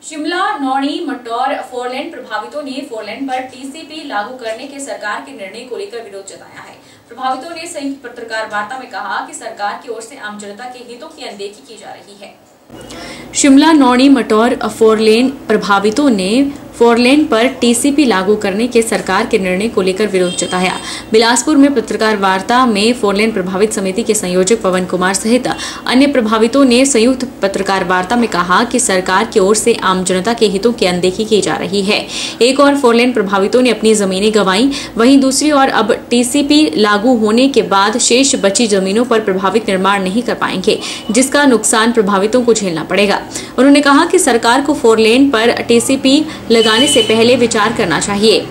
Shimla Nauni Mataur four lane प्रभावितों ने four lane पर टीसीपी लागू करने के सरकार के निर्णय को लेकर विरोध जताया है। प्रभावितों ने संयुक्त पत्रकार वार्ता में कहा कि सरकार की ओर से आम जनता के हितों की अनदेखी की जा रही है। शिमला नौणी मटौर फोरलेन प्रभावितों ने फोरलेन पर टीसीपी लागू करने के सरकार के निर्णय को लेकर विरोध जताया। बिलासपुर में पत्रकार वार्ता में फोरलेन प्रभावित समिति के संयोजक पवन कुमार सहित अन्य प्रभावितों ने संयुक्त पत्रकार वार्ता में कहा कि सरकार की ओर से आम जनता के हितों की अनदेखी की जा रही है। एक और फोरलेन प्रभावितों ने अपनी जमीनें गंवाई, वहीं दूसरी ओर अब टीसीपी लागू होने के बाद शेष बची जमीनों पर प्रभावित निर्माण नहीं कर पाएंगे, जिसका नुकसान प्रभावितों को झेलना पड़ेगा। उन्होंने कहा कि सरकार को फोरलेन पर टीसीपी लगाने से पहले विचार करना चाहिए।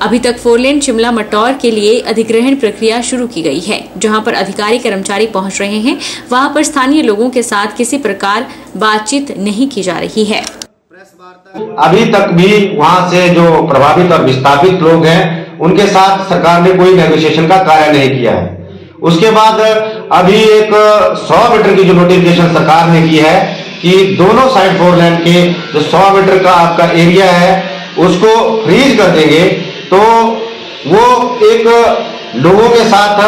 अभी तक फोरलेन शिमला मटौर के लिए अधिग्रहण प्रक्रिया शुरू की गई है। जहां पर अधिकारी कर्मचारी पहुंच रहे हैं, वहां पर स्थानीय लोगों के साथ किसी प्रकार बातचीत नहीं की जा रही है। अभी तक भी वहां से जो प्रभावित और विस्थापित लोग हैं, उनके साथ सरकार ने कोई नेगोशिएशन का कार्य नहीं किया है। उसके बाद अभी एक 100 मीटर की जो नोटिफिकेशन सरकार ने की है कि दोनों साइड फोरलेन के जो 100 मीटर का आपका एरिया है उसको फ्रीज कर देंगे, तो वो एक लोगों के साथ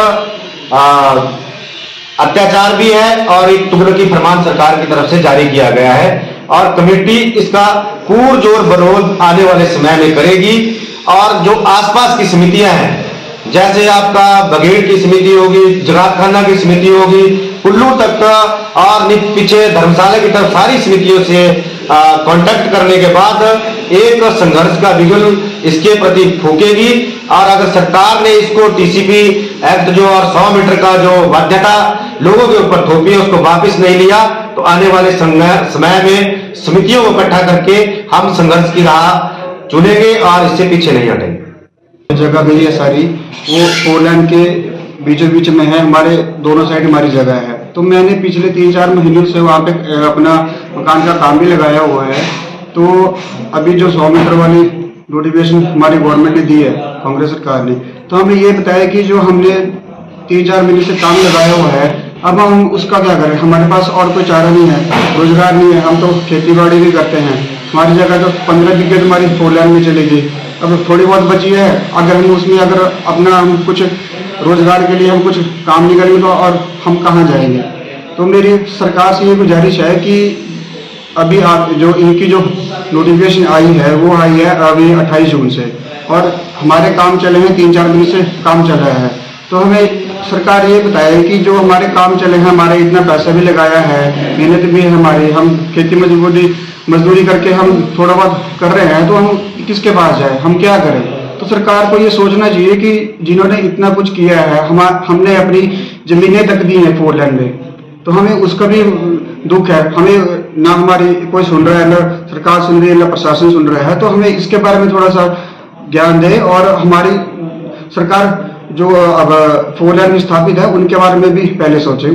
अत्याचार भी है और एक तुगलकी फरमान सरकार की तरफ से जारी किया गया है और कमेटी इसका पुरजोर विरोध आने वाले समय में करेगी। और जो आसपास की समितियां हैं, जैसे आपका बघेड़ की समिति होगी, जगातखाना की समिति होगी, कुल्लू तक और पीछे धर्मशाला की तरफ सारी समितियों से कांटेक्ट करने के बाद एक संघर्ष का बिगुल इसके प्रति फूकेगी। और अगर सरकार ने इसको टीसीपी एक्ट जो और 100 मीटर का जो बाध्यता लोगों के ऊपर थोपी है उसको वापस नहीं लिया, तो आने वाले समय में समितियों को इकट्ठा करके हम संघर्ष की राह चुनेंगे और इससे पीछे नहीं हटेंगे। जगह गई है सारी, वो फोरलेन के बीचों बीच में है, हमारे दोनों साइड हमारी जगह है। तो मैंने पिछले 3-4 महीनों से वहाँ पे अपना मकान का काम भी लगाया हुआ है। तो अभी जो 100 मीटर वाली नोटिफिकेशन हमारी गवर्नमेंट ने दी है, कांग्रेस सरकार ने, तो हमें ये बताया कि जो हमने 3-4 महीने से काम लगाया हुआ है, अब हम उसका क्या करें। हमारे पास और कोई चारा नहीं है, रोजगार नहीं है, हम तो खेती बाड़ी भी करते हैं। हमारी जगह तो 15 बीघे हमारी फोरलेन में चली गई, अब थोड़ी बहुत बची है। अगर हम उसमें अगर अपना हम कुछ रोजगार के लिए हम कुछ काम नहीं करेंगे तो और हम कहाँ जाएंगे। तो मेरी सरकार से ये गुजारिश है कि अभी आप जो इनकी जो नोटिफिकेशन आई है वो आई है अभी 28 जून से, और हमारे काम चले हैं 3-4 महीने से काम चल रहा है। तो हमें सरकार ये बताए कि जो हमारे काम चले हैं, हमारे इतना पैसा भी लगाया है, मेहनत भी है हमारी, हम खेती मजदूरी करके हम थोड़ा बहुत कर रहे हैं, तो हम किसके पास जाए, हम क्या करें। तो सरकार को ये सोचना चाहिए कि जिन्होंने इतना कुछ किया है, हमने अपनी जमीनें तक दी हैं फोरलेन में, तो हमें उसका भी दुख है। हमें ना हमारी कोई सुन रहा है, ना सरकार सुन रही है, ना प्रशासन सुन रहा है। तो हमें इसके बारे में थोड़ा सा ज्ञान दे और हमारी सरकार जो अब फोरलेन में स्थापित है उनके बारे में भी पहले सोचे।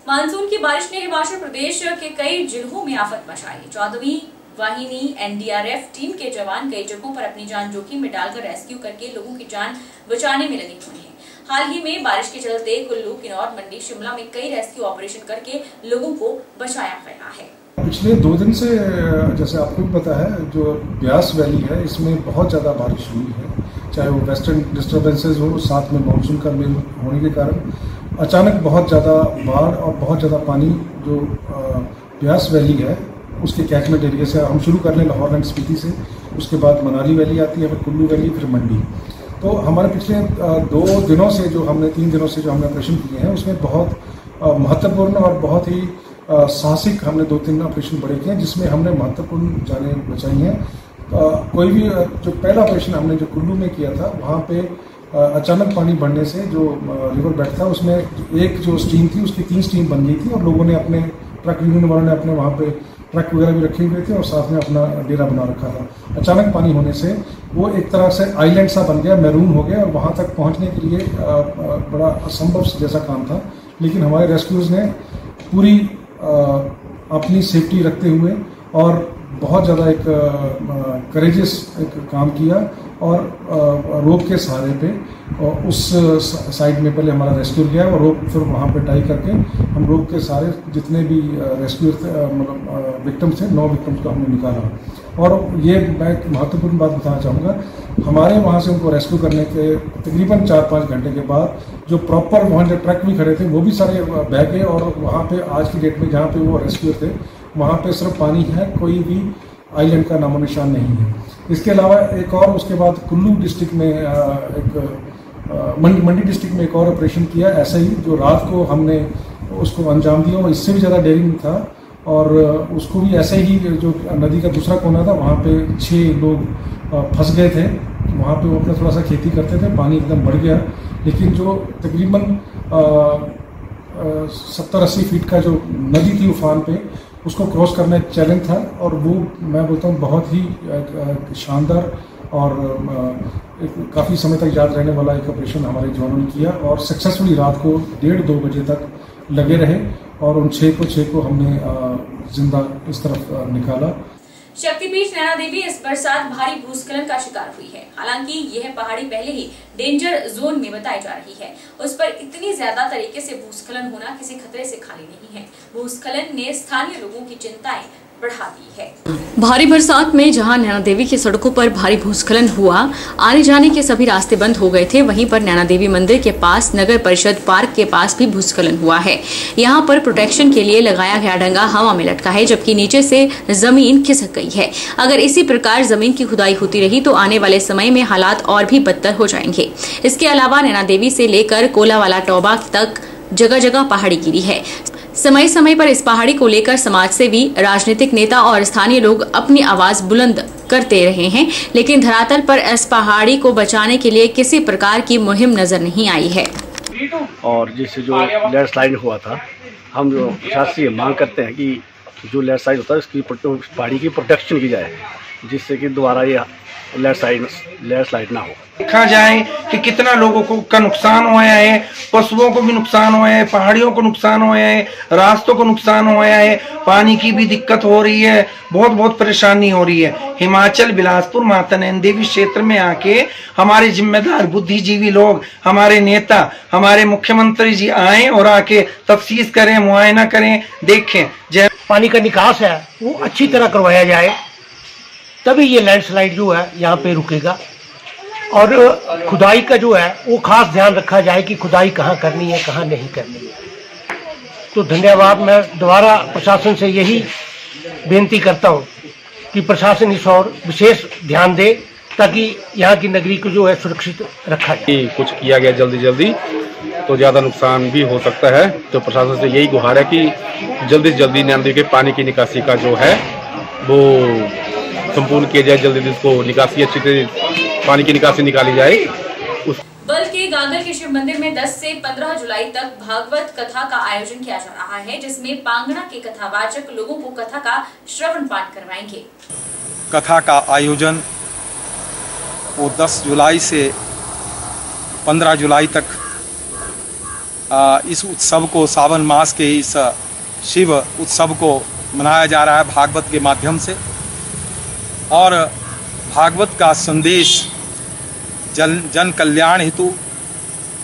मानसून की बारिश ने हिमाचल प्रदेश के कई जिलों में आफत मचाई। 14वीं वाहिनी एनडीआरएफ टीम के जवान कई जगहों पर अपनी जान जोखिम में डालकर रेस्क्यू करके लोगों की जान बचाने में लगे हुए हैं। हाल ही में बारिश के चलते कुल्लू, किन्नौर, मंडी, शिमला में कई रेस्क्यू ऑपरेशन करके लोगों को बचाया गया है। पिछले 2 दिन से जैसे आपको भी पता है, जो ब्यास वैली है इसमें बहुत ज़्यादा बारिश हुई है, चाहे वो वेस्टर्न डिस्टर्बेंसेज हो, साथ में मानसून का मेल होने के कारण अचानक बहुत ज़्यादा बाढ़ और बहुत ज़्यादा पानी जो ब्यास वैली है उसके कैचमेंट एरिया से हम शुरू कर लें लाहौर एंड स्पीति से, उसके बाद मनाली वैली आती है, फिर कुल्लू वैली, फिर मंडी। तो हमारे पिछले 2 दिनों से जो हमने 3 दिनों से जो हमने ऑपरेशन किए हैं उसमें बहुत महत्वपूर्ण और बहुत ही साहसिक हमने 2-3 ऑपरेशन बड़े किए हैं, जिसमें हमने महत्वपूर्ण जानें बचाई हैं। कोई भी जो पहला ऑपरेशन हमने जो कुल्लू में किया था, वहाँ पे अचानक पानी बढ़ने से जो रिवर बेड था उसमें एक जो स्ट्रीम थी उसकी 3 स्ट्रीम बन गई थी और लोगों ने अपने ट्रक यूनियन वालों ने अपने वहाँ पे ट्रक वगैरह भी रखे हुए थे और साथ में अपना डेरा बना रखा था। अचानक पानी होने से वो एक तरह से आइलैंड सा बन गया, मैरून हो गया और वहाँ तक पहुँचने के लिए बड़ा असंभव जैसा काम था। लेकिन हमारे रेस्क्यूज ने पूरी अपनी सेफ्टी रखते हुए और बहुत ज़्यादा एक करेजियस एक काम किया और रोप के सहारे पे और उस साइड में पहले हमारा रेस्क्यू गया और रोप फिर वहाँ पे टाई करके हम रोप के सहारे जितने भी रेस्क्यू मतलब विक्टिम थे 9 विक्टिम्स को हमने निकाला। और ये मैं एक महत्वपूर्ण बात बताना चाहूँगा, हमारे वहाँ से उनको रेस्क्यू करने के तकरीबन 4-5 घंटे के बाद जो प्रॉपर वहाँ जो ट्रक भी खड़े थे वो भी सारे बह गए और वहाँ पे आज की डेट में जहाँ पे वो रेस्क्यू थे वहाँ पे सिर्फ पानी है, कोई भी आइलैंड का नामो निशान नहीं है। इसके अलावा एक और उसके बाद कुल्लू डिस्ट्रिक्ट में मंडी डिस्ट्रिक्ट में एक और ऑपरेशन किया ऐसा ही, जो रात को हमने उसको अंजाम दिया और इससे भी ज़्यादा डेयरिंग था और उसको भी ऐसे ही जो नदी का दूसरा कोना था वहाँ पे 6 लोग फंस गए थे। वहाँ पे वो अपना थोड़ा सा खेती करते थे, पानी एकदम बढ़ गया, लेकिन जो तकरीबन 70-80 फीट का जो नदी थी उफान पे उसको क्रॉस करना एक चैलेंज था और वो मैं बोलता हूँ बहुत ही शानदार और काफ़ी समय तक याद रहने वाला एक ऑपरेशन हमारे जवानों ने किया और सक्सेसफुली रात को 1:30-2 बजे तक लगे रहे और उन 6 को हमने जिंदा इस तरफ निकाला। शक्तिपीठ नैना देवी इस बरसात भारी भूस्खलन का शिकार हुई है। हालांकि यह पहाड़ी पहले ही डेंजर जोन में बताई जा रही है, उस पर इतनी ज्यादा तरीके से भूस्खलन होना किसी खतरे से खाली नहीं है। भूस्खलन ने स्थानीय लोगों की चिंताएं बढ़ा दी है। भारी बरसात में जहां नैना देवी की सड़कों पर भारी भूस्खलन हुआ, आने जाने के सभी रास्ते बंद हो गए थे, वहीं पर नैना देवी मंदिर के पास नगर परिषद पार्क के पास भी भूस्खलन हुआ है। यहां पर प्रोटेक्शन के लिए लगाया गया डंगा हवा में लटका है, जबकि नीचे से जमीन खिसक गई है। अगर इसी प्रकार जमीन की खुदाई होती रही तो आने वाले समय में हालात और भी बदतर हो जाएंगे। इसके अलावा नैना देवी से लेकर कोलावाला टोबा तक जगह जगह पहाड़ी गिरी है। समय समय पर इस पहाड़ी को लेकर समाज सेवी, राजनीतिक नेता और स्थानीय लोग अपनी आवाज बुलंद करते रहे हैं, लेकिन धरातल पर इस पहाड़ी को बचाने के लिए किसी प्रकार की मुहिम नजर नहीं आई है। और जिससे जो लैंडस्लाइड हुआ था, हम जो प्रशासन से मांग करते हैं कि जो लैंडस्लाइड होता है उसकी पहाड़ी की प्रोटेक्शन की जाए, जिससे कि दोबारा ये लैंडस्लाइड ना हो। देखा जाए कि कितना लोगों को का नुकसान हुआ है, पशुओं को भी नुकसान हुआ है, पहाड़ियों को नुकसान हुआ है, रास्तों को नुकसान हुआ है, पानी की भी दिक्कत हो रही है, बहुत परेशानी हो रही है। हिमाचल बिलासपुर माता नैना देवी क्षेत्र में आके हमारे जिम्मेदार बुद्धिजीवी लोग, हमारे नेता, हमारे मुख्यमंत्री जी आए और आके तफ्सीस करें, मुआयना करें, देखें। पानी का निकास है वो अच्छी तरह करवाया जाए, तभी ये लैंडस्लाइड जो है यहाँ पे रुकेगा। और खुदाई का जो है वो खास ध्यान रखा जाए कि खुदाई कहाँ करनी है, कहाँ नहीं करनी है। तो धन्यवाद। मैं दोबारा प्रशासन से यही बेनती करता हूँ कि प्रशासन इस और विशेष ध्यान दे ताकि यहाँ की नगरी को जो है सुरक्षित रखा जाए। कुछ किया गया जल्दी तो ज़्यादा नुकसान भी हो सकता है। तो प्रशासन से यही गुहार है कि जल्दी से जल्दी नैना देवी के पानी की निकासी का जो है वो संपूर्ण किया जाए, जल्दी इसको निकासी अच्छी तरह पानी की निकासी निकाली जाए। बल्कि गागल के शिव मंदिर में 10 से 15 जुलाई तक भागवत कथा का आयोजन किया जा रहा है, जिसमें पांगणा के कथावाचक लोगों को कथा का श्रवण पाठ करवाएंगे। कथा का आयोजन वो 10 जुलाई से 15 जुलाई तक इस उत्सव को, सावन मास के इस शिव उत्सव को मनाया जा रहा है भागवत के माध्यम से। और भागवत का संदेश जन कल्याण हेतु,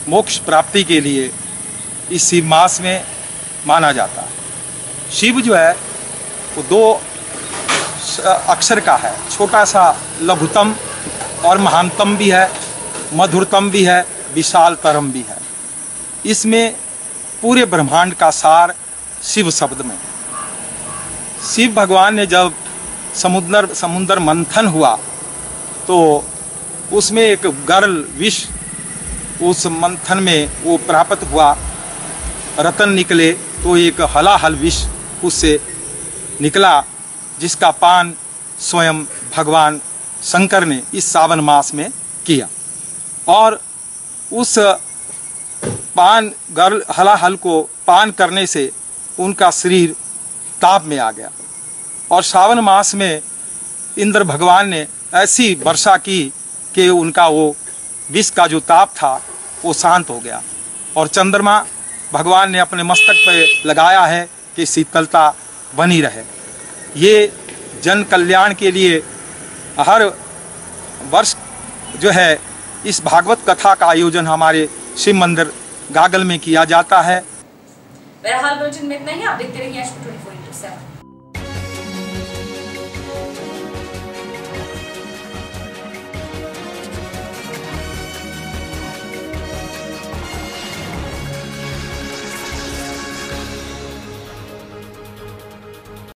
मोक्ष प्राप्ति के लिए इस शिव मास में माना जाता है। शिव जो है वो 2 अक्षर का है, छोटा सा लघुतम और महानतम भी है, मधुरतम भी है, विशालतरम भी है। इसमें पूरे ब्रह्मांड का सार शिव शब्द में। शिव भगवान ने जब समुद्र मंथन हुआ तो उसमें एक गर्ल विष उस मंथन में वो प्राप्त हुआ, रतन निकले तो एक हलाहल विष उससे निकला, जिसका पान स्वयं भगवान शंकर ने इस सावन मास में किया। और उस पान गर्ल हलाहल को पान करने से उनका शरीर ताप में आ गया। और सावन मास में इंद्र भगवान ने ऐसी वर्षा की कि उनका वो विष का जो ताप था वो शांत हो गया। और चंद्रमा भगवान ने अपने मस्तक पर लगाया है कि शीतलता बनी रहे। ये जन कल्याण के लिए हर वर्ष जो है इस भागवत कथा का आयोजन हमारे शिव मंदिर गागल में किया जाता है। बहरहाल बुलेटिन में इतना ही। आप देखते रहिए H24/7।